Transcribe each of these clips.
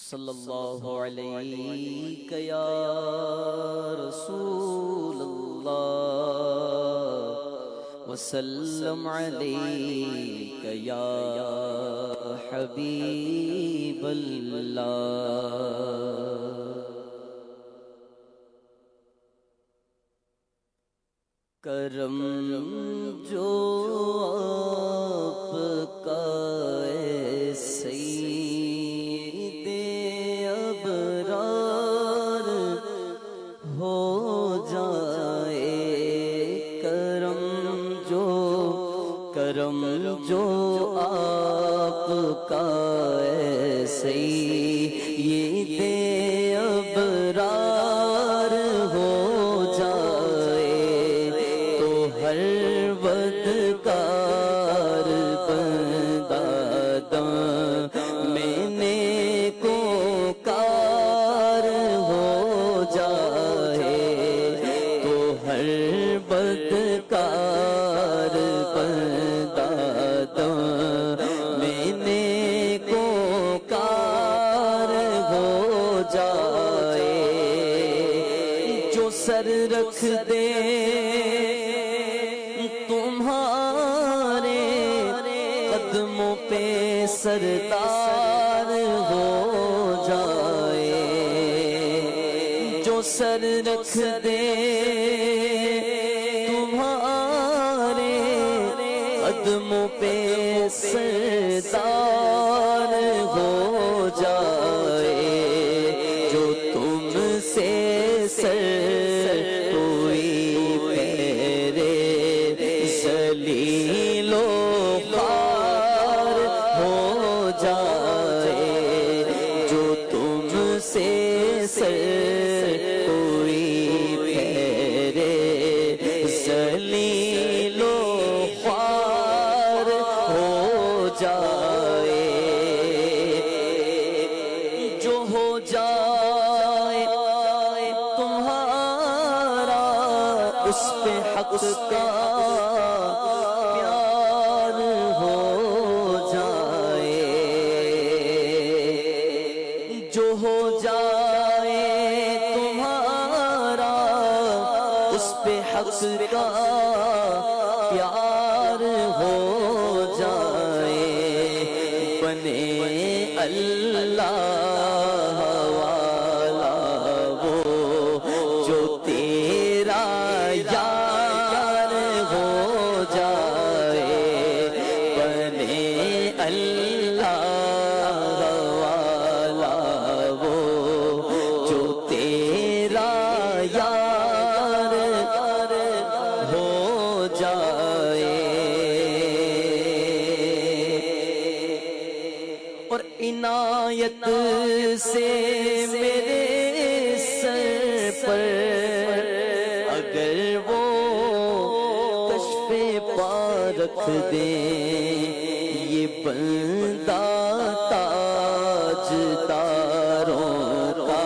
صلی اللہ علیہ یا رسول اللہ وسلم علیک یا حبیب اللہ۔ کرم جو آپ کا اے سید ابرار ہو جائے، کرم جو آپ کا اے سید ابرار ہو جائے، تو ہر بدکار بندہ میں نیکو کار ہو جائے، تو ہر بدکار بندہ میں نیکو کار ہو جائے، جو سر رکھ دے تمہارے قدموں پہ سردار ہو جائے، جو سر رکھ دے تمہارے قدموں پہ سردار ہو جائے، جو تم سے سر کوئی پھیرے ذلیل و خوار ہو جائے، جو تم سے سر کوئی پھیرے ذلیل و خوار ہو جائے، جو ہو جائے تمہارا اس پہ حق کا پیار ہو جائے، جو ہو جائے تمہارا اس پہ حق کا پیار ہو جائے، بنے اللہ والا وہ جو تیرا یار ہو جائے، بنے اللہ والا وہ جو تیرا یار ہو جائے، اور عنایت سے میرے سر پر اگر وہ کشف پا رکھ دیں، یہ بندہ تاجداروں کا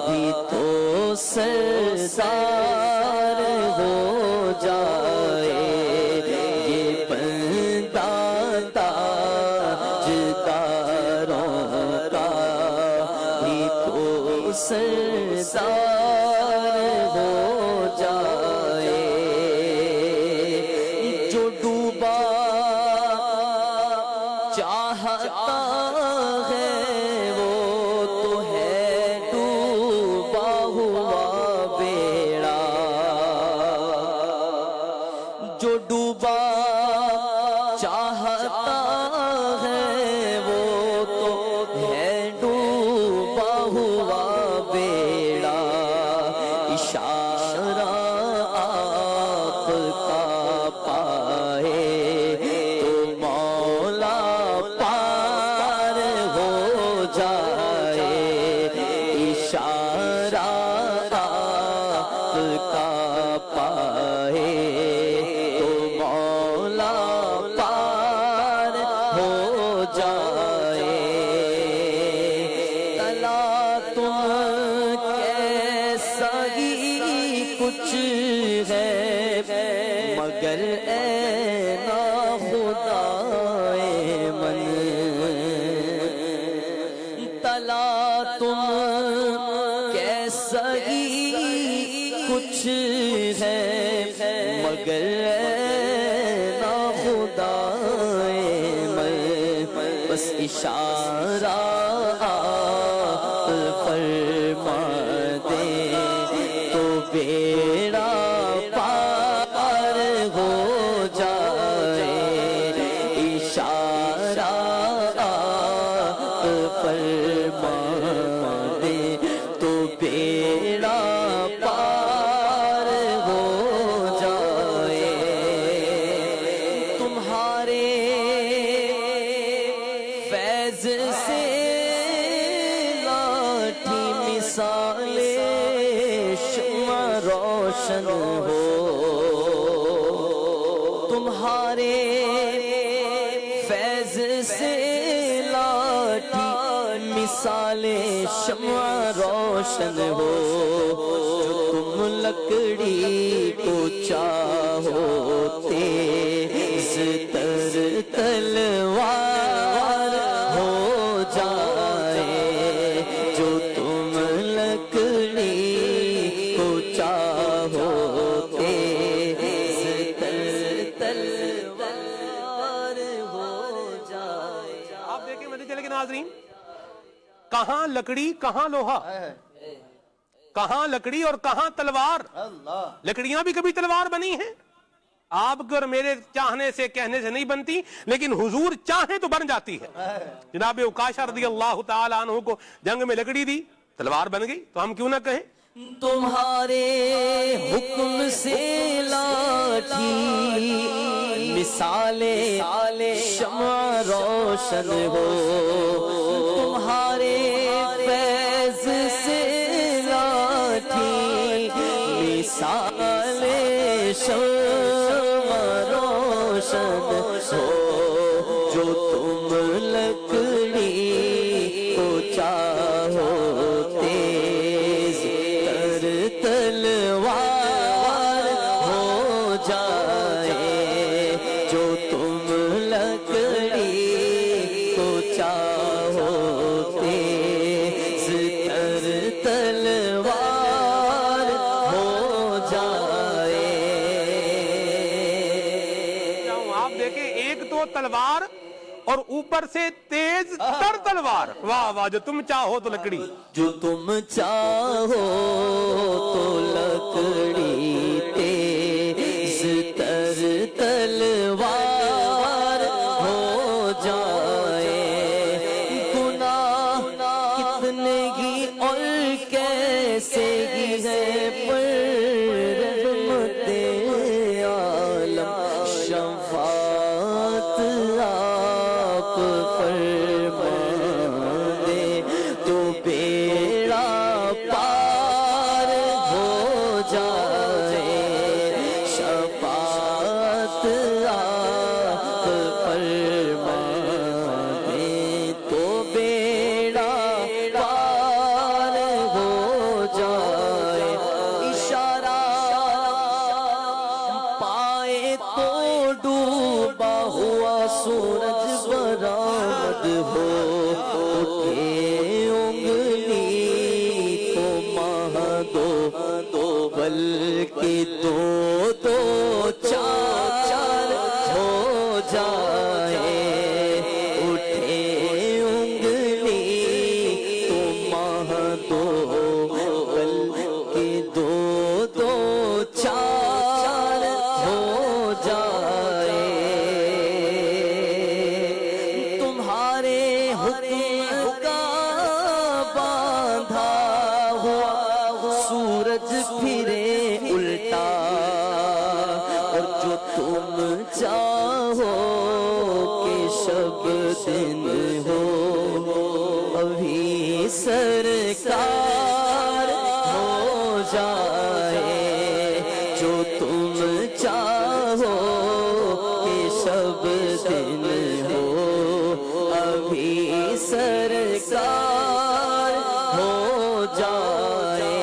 بھی تو سردار ہو جائے، یہ بندہ تاجداروں کا بھی تو سردار ہو جائے، جو ڈوبا چاہتا ہے وہ تو ہے ڈوبا ہوا بیڑا، جو ڈوبا چاہتا ہے وہ تو ہے ڈوبا ہوا بیڑا، اشارہ آپ کا پائے تو مولا پار ہو جائے، اشارہ آپ کا پائے تو مولا پار ہو جائے، تلا تم کیسا ہی کچھ ہے مگر اے ناخدائے من، بھلا تم کیسا ہی کچھ ہے مگر نا خدا میں بس اشارہ فرما دے تو بیڑا پار ہو جائے اشارہ فرما دے تو بیڑا پار ہو جائے تمہارے فیض سے لاٹھی مثال شمع روشن ہو تمہارے فیض سے لاٹھی مثال شمع روشن ہو تم لکڑی کو چاہو تیز تر تلوار ہو جائے جو تم لکڑی کو چاہو تیز تر تلوار ہو جائے. آپ دیکھیں مدنی چینل کے ناظرین، کہاں لکڑی کہاں لوہا، کہاں لکڑی اور کہاں تلوار. لکڑیاں بھی کبھی تلوار بنی ہیں، آپ کو اور میرے چاہنے سے کہنے سے نہیں بنتی، لیکن حضور چاہیں تو بن جاتی ہے. جناب عکاشہ رضی اللہ تعالیٰ عنہ کو جنگ میں لکڑی دی، تلوار بن گئی، تو ہم کیوں نہ کہیں تمہارے حکم سے لاٹھی مثال شمع روشن ہو تمہارے فیض سے لاٹھی مثال شمع روشن ہو جو تم لکڑی کو چاہو تیز تر تلوار ہو جائے جو تم لکڑی کو چاہو تیز تر تلوار ہو جائے. آپ دیکھیں ایک تو تلوار اور اوپر سے تیز تر تلوار. واہ واہ، جو تم چاہو تو لکڑی، جو تم چاہو تو لکڑی تیز تر تلوار ہو جائے. گناہ کتنے ہی اور کیسے ہی ہے پر رحمت عالم شفاعت آپ فرما دے تو بیڑا پار ہو جائے شفاعت آپ فرما دے تو بیڑا پار ہو جائے. اشارہ پائے تو ڈوبا ہوا سورج برآمد ہو اٹھے انگلی تو ماہ دو بلکہ دو چار ہو جائے. اٹھے انگلی تو ماہ دو بلکہ دو چار ہو جائے. تمہارے حکم کا باندھا ہوا سورج پھرے الٹا اور جو تم چاہو کہ شب دن ہو ابھی سرکار ہو جائے. جو تم چاہو کہ شب دن ہو ابھی سرکار ہو جائے.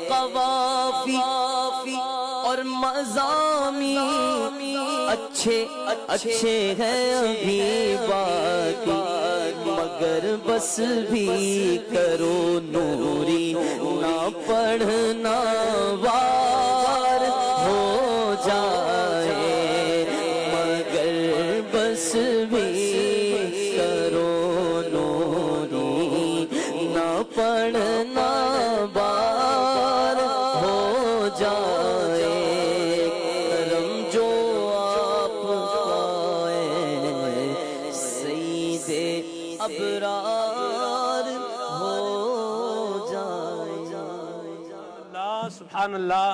قوافی اور مضامی اچھے ہیں ابھی باقی مگر بس بھی کرو نوری نہ پڑھنا وار ہو جائے مگر بس بھی کرو نوری نہ پڑھنا بار ہو جائے کرم جو آپ پائے سید ابرار ہو جائے اللہ سبحان اللہ.